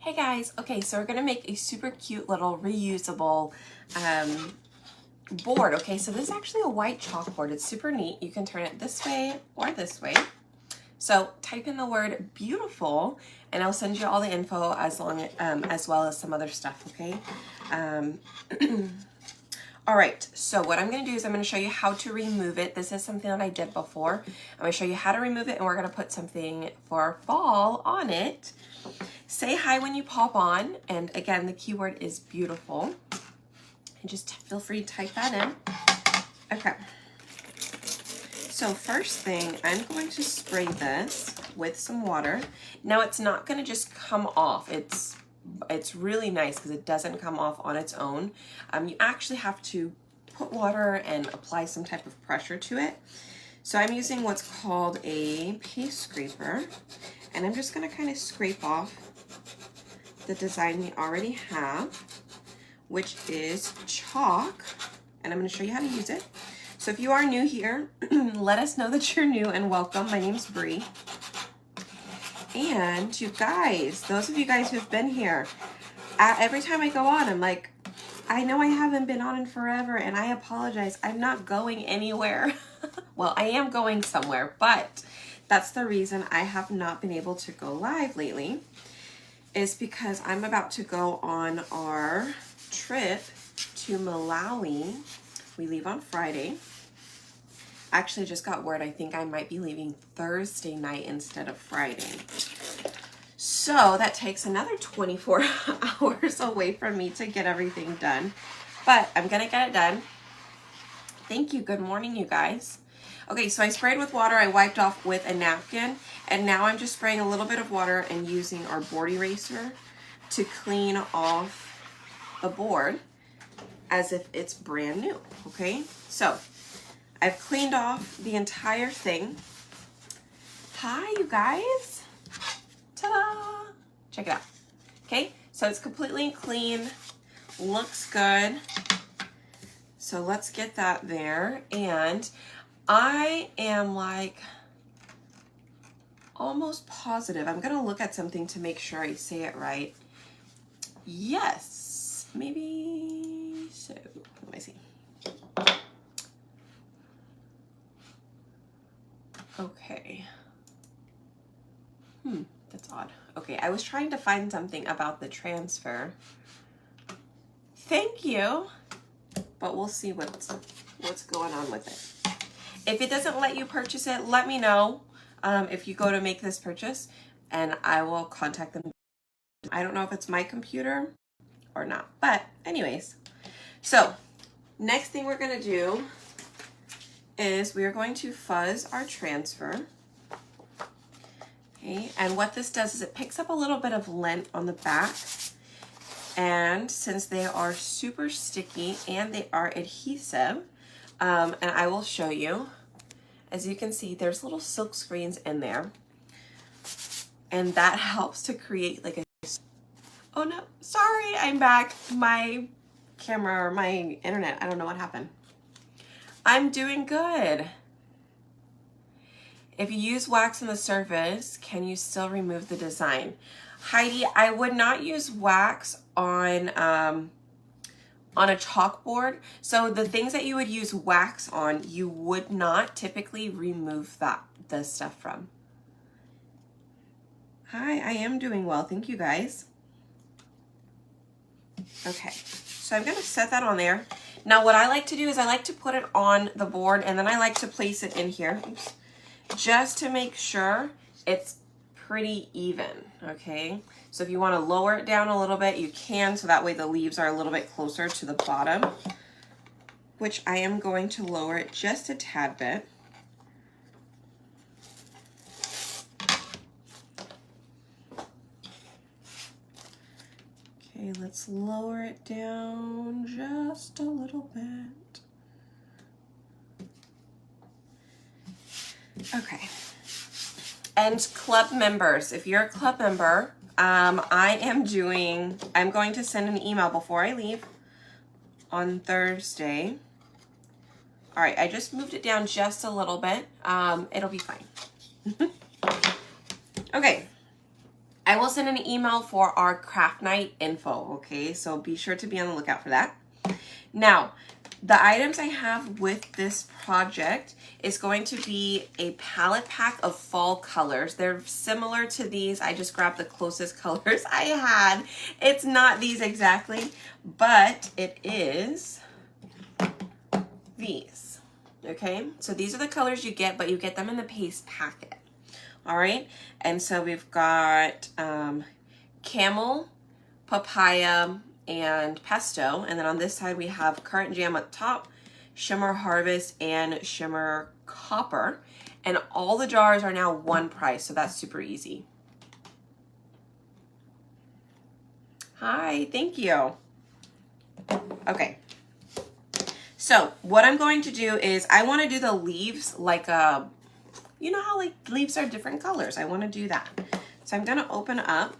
Hey guys, okay, so we're gonna make a super cute little reusable board. Okay, so this is actually a white chalkboard. It's super neat. You can turn it this way or this way. So type in the word beautiful and I'll send you all the info as well as some other stuff, okay? All right, so what I'm gonna do is I'm gonna show you how to remove it. This is something that I did before. I'm gonna show you how to remove it and we're gonna put something for fall on it. Say hi when you pop on, and again, the keyword is beautiful. And just feel free to type that in. Okay. So first thing, I'm going to spray this with some water. Now it's not gonna just come off. It's really nice because it doesn't come off on its own. You actually have to put water and apply some type of pressure to it. So I'm using what's called a paste scraper, and I'm just gonna kind of scrape off the design we already have, which is chalk, and I'm gonna show you how to use it. So if you are new here, let us know that you're new and welcome. My name's Bree. And you guys, those of you guys who've been here, every time I go on, I'm like, I know I haven't been on in forever and I apologize. I'm not going anywhere. Well, I am going somewhere, but that's the reason I have not been able to go live lately, is because I'm about to go on our trip to Malawi. We leave on Friday. Actually, just got word I think I might be leaving Thursday night instead of Friday. So that takes another 24 hours away from me to get everything done. But I'm gonna get it done. Thank you, good morning, you guys. Okay, so I sprayed with water, I wiped off with a napkin, and now I'm just spraying a little bit of water and using our board eraser to clean off the board as if it's brand new, okay? So I've cleaned off the entire thing. Hi, you guys. Ta-da! Check it out. Okay, so it's completely clean, looks good. So let's get that there. And I am like almost positive. I'm gonna look at something to make sure I say it right. Yes, maybe so. Let me see. Okay. That's odd. Okay, I was trying to find something about the transfer. Thank you. But we'll see what's going on with it. If it doesn't let you purchase it, let me know if you go to make this purchase, and I will contact them. I don't know if it's my computer or not, but anyways. So next thing we're gonna do is we are going to fuzz our transfer. Okay, and what this does is it picks up a little bit of lint on the back, and since they are super sticky and they are adhesive, and I will show you, as you can see, there's little silk screens in there, and that helps to create like a, oh no, sorry, I'm back. My camera or my internet, I don't know what happened. I'm doing good. If you use wax on the surface, can you still remove the design? Heidi, I would not use wax on a chalkboard. So the things that you would use wax on, you would not typically remove the stuff from. Hi, I am doing well. Thank you, guys. Okay, so I'm gonna set that on there. Now what I like to do is I like to put it on the board and then I like to place it in here. Oops. Just to make sure it's pretty even, okay? So if you want to lower it down a little bit, you can, so that way the leaves are a little bit closer to the bottom, which I am going to lower it just a tad bit. Okay, let's lower it down just a little bit. Okay. And club members, if you're a club member, I'm going to send an email before I leave on Thursday. All right, I just moved it down just a little bit. It'll be fine. Okay. I will send an email for our craft night info, okay? So be sure to be on the lookout for that. Now, the items I have with this project is going to be a palette pack of fall colors. They're similar to these. I just grabbed the closest colors I had. It's not these exactly, but it is these, okay? So these are the colors you get, but you get them in the paste packet, all right? And so we've got camel, papaya, and pesto, and then on this side we have currant jam at the top, shimmer harvest, and shimmer copper, and all the jars are now one price, so that's super easy. Hi, thank you. Okay, so what I'm going to do is I want to do the leaves like a, you know how like leaves are different colors. I want to do that. So I'm going to open up.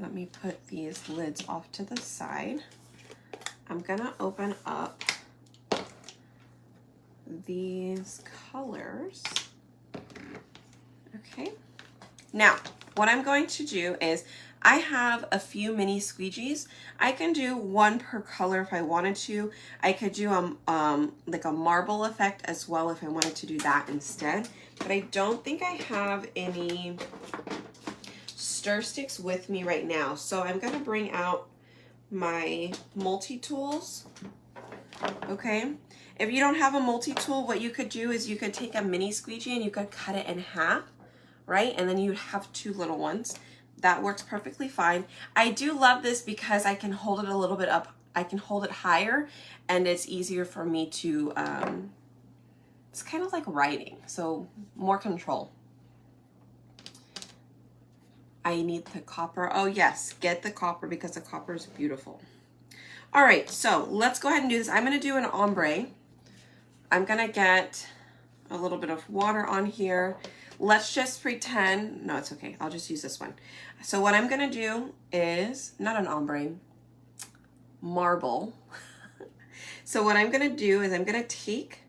Let me put these lids off to the side. I'm gonna open up these colors. Okay. Now, what I'm going to do is I have a few mini squeegees. I can do one per color if I wanted to. I could do like a marble effect as well if I wanted to do that instead. But I don't think I have any stir sticks with me right now, so I'm going to bring out my multi-tools. Okay, if you don't have a multi-tool, what you could do is you could take a mini squeegee and you could cut it in half, right? And then you'd have two little ones. That works perfectly fine. I do love this because I can hold it a little bit up. I can hold it higher and it's easier for me to, it's kind of like writing, so more control. I need the copper. Oh yes, get the copper because the copper is beautiful. All right, so let's go ahead and do this. I'm gonna do an ombre. I'm gonna get a little bit of water on here. Let's just pretend, no, it's okay. I'll just use this one. So what I'm gonna do is, not an ombre, marble. So what I'm gonna do is I'm gonna take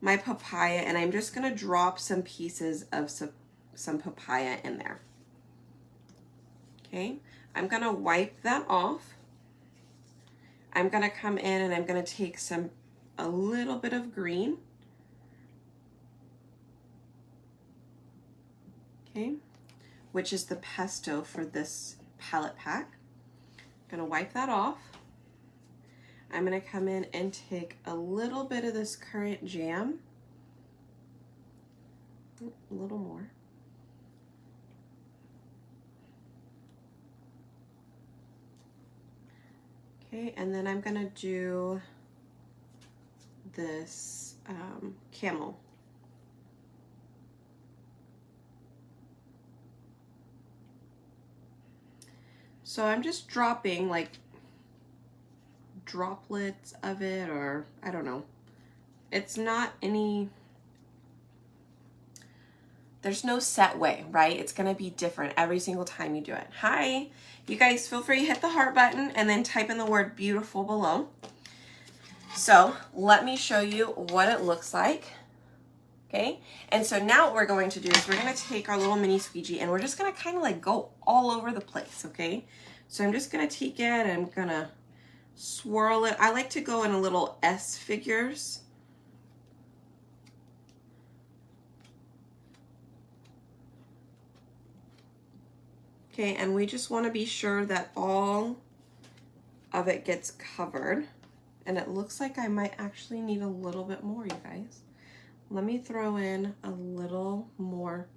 my papaya and I'm just gonna drop some pieces of some papaya in there. Okay, I'm gonna wipe that off. I'm gonna come in and I'm gonna take a little bit of green. Okay, which is the pesto for this palette pack. I'm gonna wipe that off. I'm gonna come in and take a little bit of this currant jam. A little more. Okay, and then I'm gonna do this camel. So I'm just dropping like droplets of it, or I don't know. It's not any, there's no set way, right? It's gonna be different every single time you do it. Hi, you guys feel free to hit the heart button and then type in the word beautiful below. So let me show you what it looks like. Okay, and so now what we're going to do is we're gonna take our little mini squeegee and we're just gonna kind of like go all over the place, okay? So I'm just gonna take it and I'm gonna swirl it. I like to go in a little S figures. Okay, and we just want to be sure that all of it gets covered. And it looks like I might actually need a little bit more, you guys. Let me throw in a little more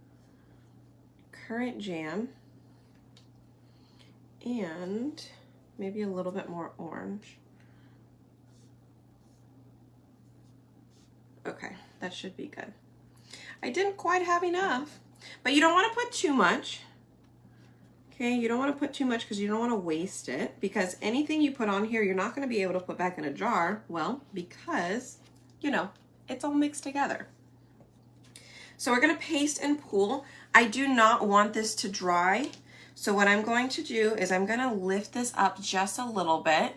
currant jam and maybe a little bit more orange. Okay, that should be good. I didn't quite have enough, but you don't want to put too much. Okay, you don't want to put too much because you don't want to waste it, because anything you put on here, you're not going to be able to put back in a jar. Well, because, you know, it's all mixed together. So we're going to paste and pool. I do not want this to dry. So what I'm going to do is I'm going to lift this up just a little bit.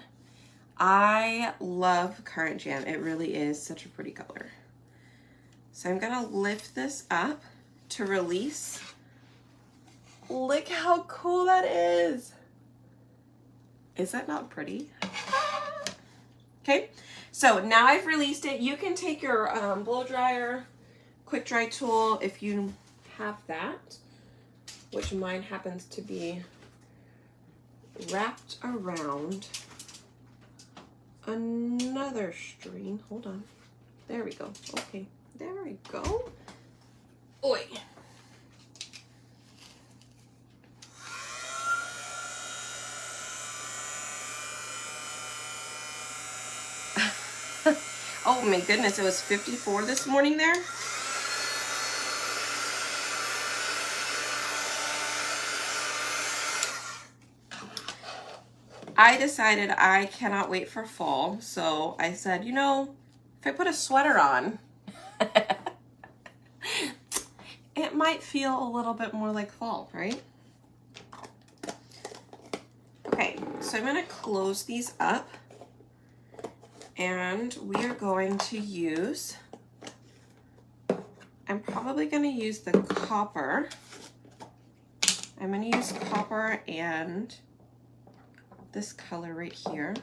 I love currant jam. It really is such a pretty color. So I'm going to lift this up to release. Look how cool that is. Is that not pretty? Okay, so now I've released it. You can take your blow dryer, quick dry tool if you have that, which mine happens to be wrapped around another string. Hold on. There we go. Okay, there we go. Oi. Oh my goodness, it was 54 this morning there. I decided I cannot wait for fall, so I said, you know, if I put a sweater on, it might feel a little bit more like fall, right? Okay, so I'm going to close these up, and we are going to use, I'm probably going to use the copper. I'm going to use copper and this color right here,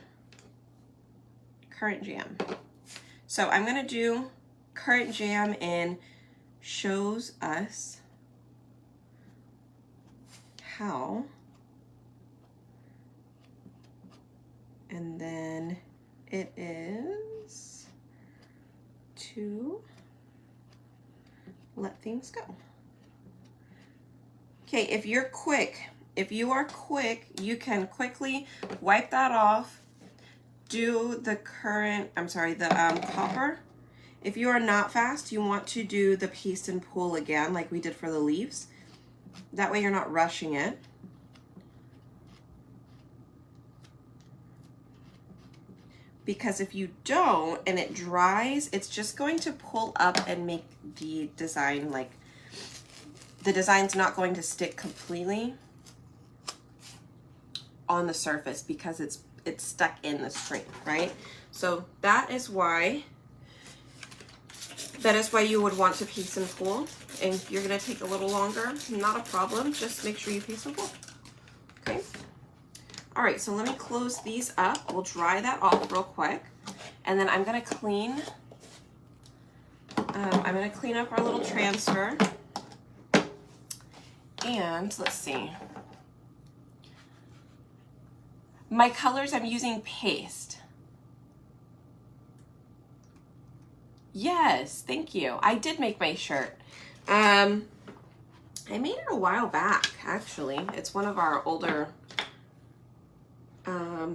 Currant Jam. So I'm going to do Currant Jam in Shows Us How, and then it is to let things go. Okay, if you are quick, you can quickly wipe that off, do the copper. If you are not fast, you want to do the paste and pull again, like we did for the leaves. That way you're not rushing it. Because if you don't and it dries, it's just going to pull up and make the design, like, the design's not going to stick completely on the surface because it's stuck in the string, right? So that is why you would want to paste and pull, and you're gonna take a little longer, not a problem, just make sure you paste and pull, okay? All right, so let me close these up. We'll dry that off real quick, and then I'm gonna clean up our little transfer, and let's see. My colors, I'm using paste. Yes, thank you. I did make my shirt. I made it a while back, actually. It's one of our older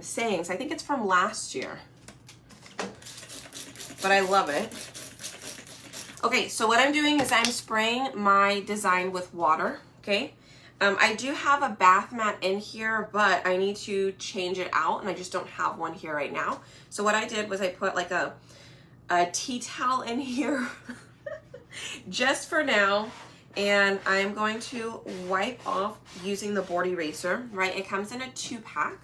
sayings. I think it's from last year, but I love it. Okay, so what I'm doing is I'm spraying my design with water, okay? I do have a bath mat in here, but I need to change it out, and I just don't have one here right now. So what I did was I put like a tea towel in here just for now, and I'm going to wipe off using the board eraser, right? It comes in a 2-pack.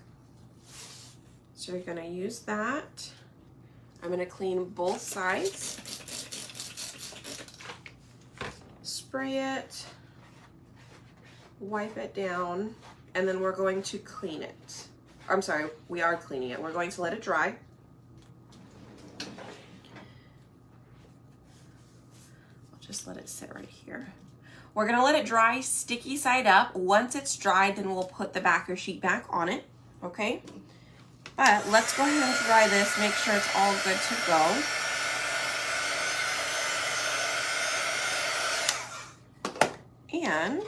So you're gonna use that. I'm gonna clean both sides. Spray it, wipe it down, and then we're going to clean it. I'm sorry, we are cleaning it. We're going to let it dry. I'll just let it sit right here. We're gonna let it dry sticky side up. Once it's dried, then we'll put the backer sheet back on it, okay? But let's go ahead and dry this, make sure it's all good to go. And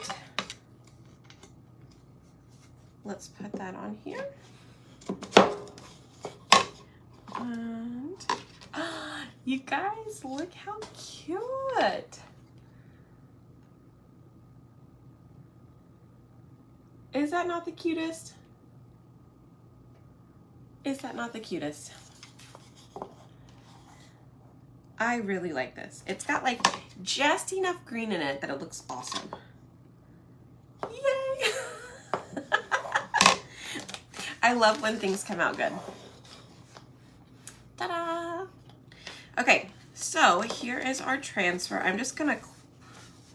let's put that on here. And you guys, look how cute. Is that not the cutest? Is that not the cutest? I really like this. It's got like just enough green in it that it looks awesome. Yay! I love when things come out good. Ta-da! Okay, so here is our transfer. I'm just gonna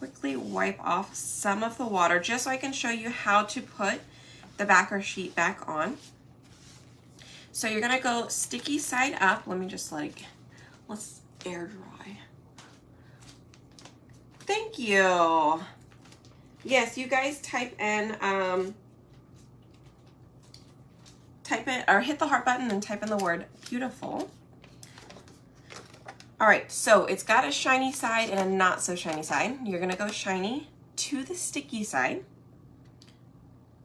quickly wipe off some of the water just so I can show you how to put the backer sheet back on. So you're gonna go sticky side up. Let me just let's air dry. Thank you. Yes, you guys type in, type it, or hit the heart button and type in the word beautiful. All right, so it's got a shiny side and a not so shiny side. You're gonna go shiny to the sticky side.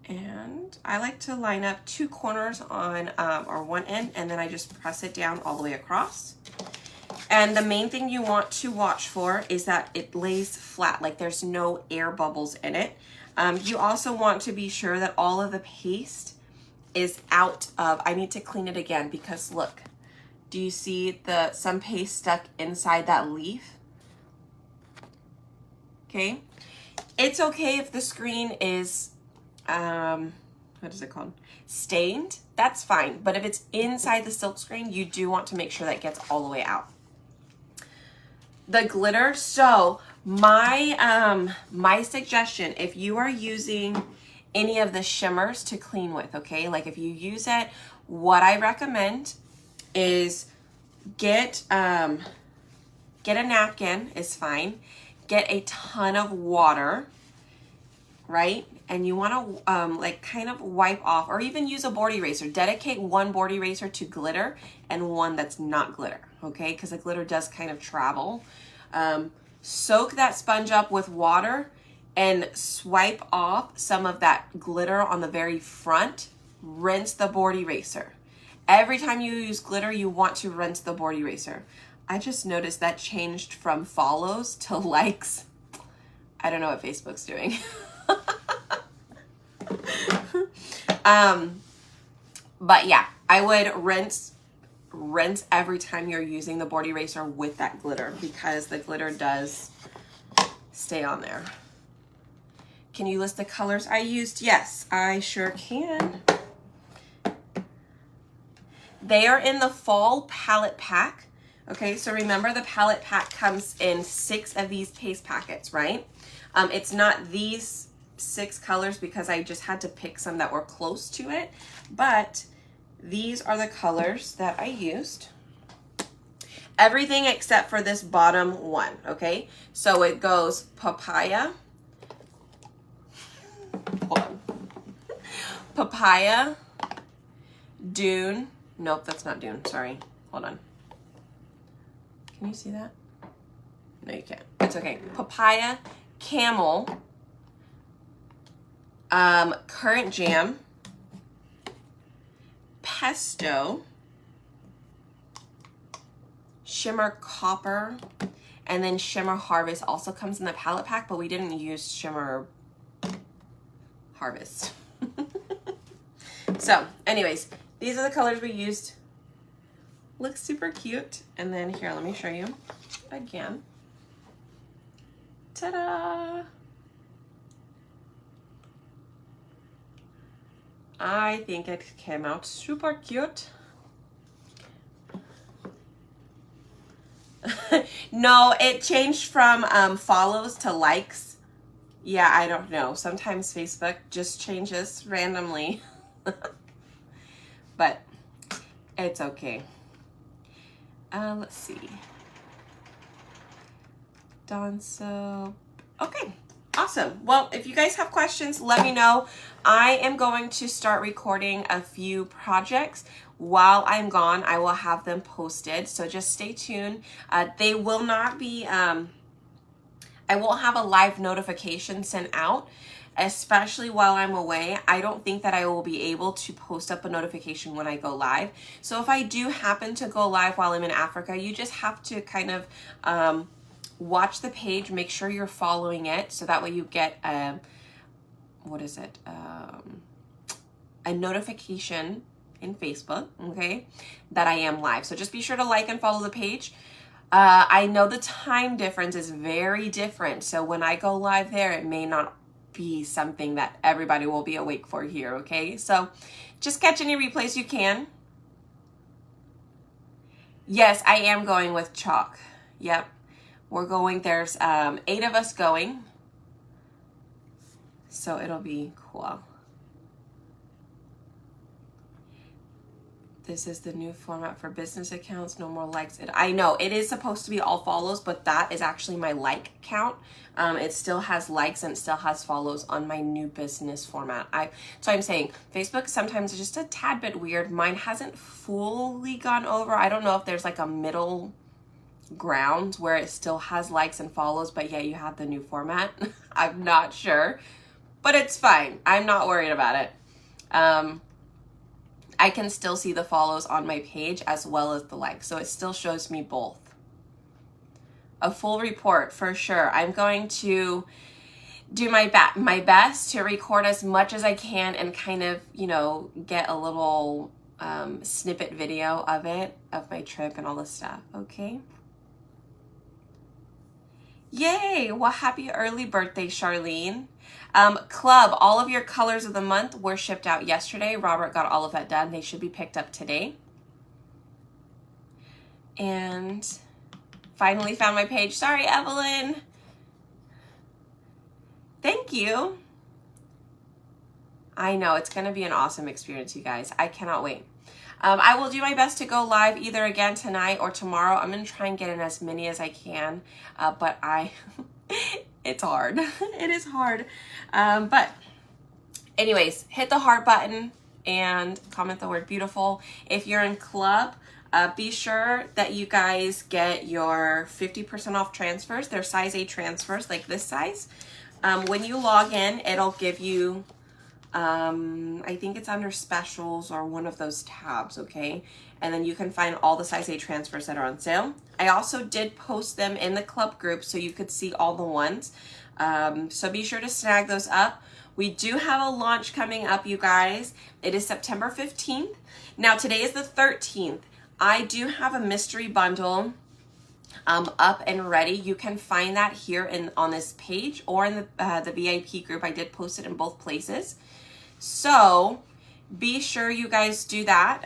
And I like to line up 2 corners on, or one end, and then I just press it down all the way across. And the main thing you want to watch for is that it lays flat, like there's no air bubbles in it. You also want to be sure that all of the paste is out of, I need to clean it again because look, do you see some paste stuck inside that leaf? Okay. It's okay if the screen is, what is it called? Stained, that's fine. But if it's inside the silk screen, you do want to make sure that gets all the way out. The glitter, so my suggestion, if you are using any of the shimmers to clean with, okay, like if you use it, what I recommend is get a napkin is fine, get a ton of water, right? And you want to like kind of wipe off, or even use a board eraser. Dedicate one board eraser to glitter and one that's not glitter, okay? Because the glitter does kind of travel. Soak that sponge up with water and swipe off some of that glitter on the very front. Rinse the board eraser. Every time you use glitter, you want to rinse the board eraser. I just noticed that changed from follows to likes. I don't know what Facebook's doing. But yeah, I would rinse every time you're using the board eraser with that glitter because the glitter does stay on there. Can you list the colors I used? Yes, I sure can. They are in the fall palette pack. Okay, so remember the palette pack comes in 6 of these paste packets, right? It's not these 6 colors because I just had to pick some that were close to it, but these are the colors that I used. Everything except for this bottom one, okay? So it goes papaya. Hold on. Papaya, dune. Nope, that's not dune, sorry. Hold on. Can you see that? No, you can't. It's okay. Papaya, camel, currant jam, pesto, shimmer copper, and then shimmer harvest also comes in the palette pack, but we didn't use shimmer harvest. So anyways, these are the colors we used. Looks super cute. And then here, let me show you again. Ta-da! I think it came out super cute. No, it changed from follows to likes. Yeah, I don't know. Sometimes Facebook just changes randomly. But it's okay. Let's see. Dawn soap. Okay, awesome. Well, if you guys have questions, let me know. I am going to start recording a few projects. While I'm gone, I will have them posted, so just stay tuned. They will not be, I won't have a live notification sent out, especially while I'm away. I don't think that I will be able to post up a notification when I go live. So if I do happen to go live while I'm in Africa, you just have to kind of watch the page, make sure you're following it, so that way you get a notification in Facebook, okay, that I am live. So just be sure to like and follow the page. I know the time difference is very different, so when I go live there, it may not be something that everybody will be awake for here, okay? So just catch any replays you can. Yes, I am going with chalk. Yep, we're going. There's 8 of us going. So it'll be cool. This is the new format for business accounts. No more likes. I know it is supposed to be all follows, but that is actually my like count. It still has likes and it still has follows on my new business format. So I'm saying Facebook sometimes is just a tad bit weird. Mine hasn't fully gone over. I don't know if there's like a middle ground where it still has likes and follows, but yeah, you have the new format. I'm not sure, but it's fine. I'm not worried about it. I can still see the follows on my page as well as the likes. So it still shows me both. A full report for sure. I'm going to do my best to record as much as I can and kind of, you know, get a little snippet video of it, of my trip and all this stuff. Okay. Yay! Well, happy early birthday, Charlene. Club, all of your colors of the month were shipped out yesterday. Robert got all of that done. They should be picked up today. And finally found my page. Sorry, Evelyn. Thank you. I know, it's going to be an awesome experience, you guys. I cannot wait. I will do my best to go live either again tonight or tomorrow. I'm going to try and get in as many as I can, but it's hard. It is hard. But anyways, hit the heart button and comment the word beautiful. If you're in club, be sure that you guys get your 50% off transfers. They're size A transfers, like this size. When you log in, it'll give you, I think it's under specials or one of those tabs, okay? And then you can find all the size A transfers that are on sale. I also did post them in the club group so you could see all the ones. So be sure to snag those up. We do have a launch coming up, you guys. It is September 15th. Now today is the 13th. I do have a mystery bundle up and ready. You can find that here on this page or in the VIP group. I did post it in both places. So be sure you guys do that.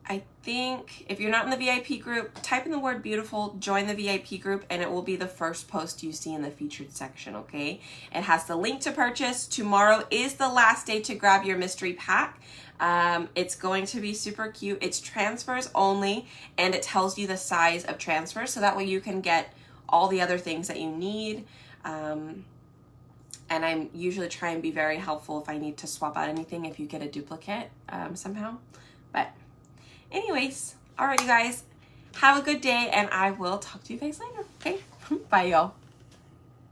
I think if you're not in the VIP group, type in the word beautiful, join the VIP group, and it will be the first post you see in the featured section, okay? It has the link to purchase. Tomorrow is the last day to grab your mystery pack. It's going to be super cute. It's transfers only, and it tells you the size of transfers, so that way you can get all the other things that you need. And I'm usually try and be very helpful if I need to swap out anything if you get a duplicate somehow. But anyways, all right, you guys, have a good day, and I will talk to you guys later. Okay, bye, y'all.